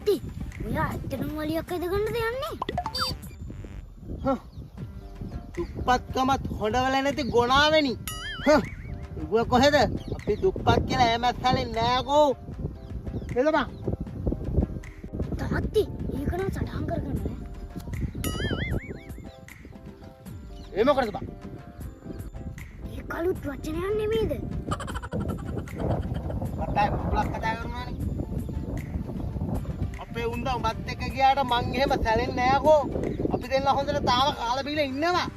තාත්ති ඔයා ඇත්තටම වලියක් ඇදගන්නද යන්නේ? දුප්පත්කමත් හොඬවල නැති ගොනාවෙනි. උඹ කොහෙද? අපි දුප්පත් කියලා ඈමත් හලෙන්නේ නෑකෝ. නේද බං? තාත්ති ඒක නම් සටහන් කරගන්න ඈ. ඒ මොකටද බං? ඒ කලුත් වචනයක් නෙමෙයිද? මටයි බුලක් කතා කරනවානේ. අපේ උන්ද උඹත් එක්ක ගියාට මං එහෙම සැලෙන්නේ නෑකෝ. අපි දෙන්න හොඳට තාම කාලා බීලා ඉන්නවා.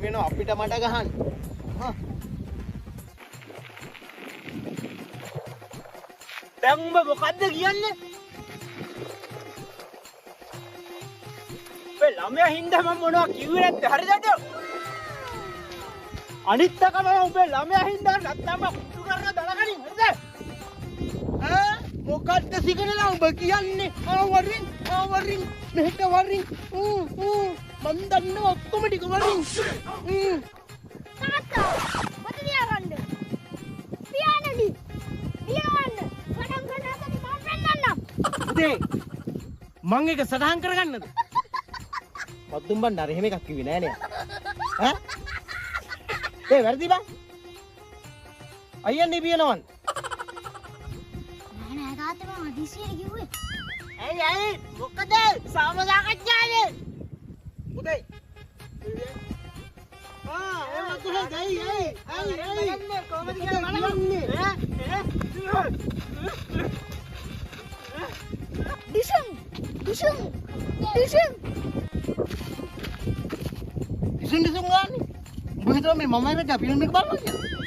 මෙන්න අපිට මඩ ගහන්න. දැන් උඹ මොකද්ද කියන්නේ? ඔය ළමයා හින්දා මම මොනවා කිව්වේ නැද්ද? හරිද? අනිත් එක මම උඹේ ළමයා හින්දා නැත්තම් කුටු කරලා දලගනින්. හරිද? මොකද්ද සිගනලා උඹ කියන්නේ? වරින් මෙහෙට වරින්. මන් දන්නවා ඔක්කොම ටික වරින්. තාත්තා මට දියාගන්න. පියාණනි. දියාගන්න. සටහන් කරන්නත් මම පෙන්නන්නම්. උදේ මං එක සටහන් කරගන්නද? මත්තුම් බණ්ඩාර එහෙම එකක් කිව්වේ නෑ නේ. ඒ වැරදි බං. අයියන් නිබියනවන්. නෑ තාත්තා මම හදිසියෙ කිව්වේ. ඇයි මොකද? සාමසාකච්ඡාවේ. උදේ. එම කොහෙද? ඇයි කොහමද කියලා බලන්නේ? ඩිෂුම් ඉතින් ගාන්නේ. උඹ හිතුවා මේ මම එක ෆිල්ම් එක බලනවා කියලා.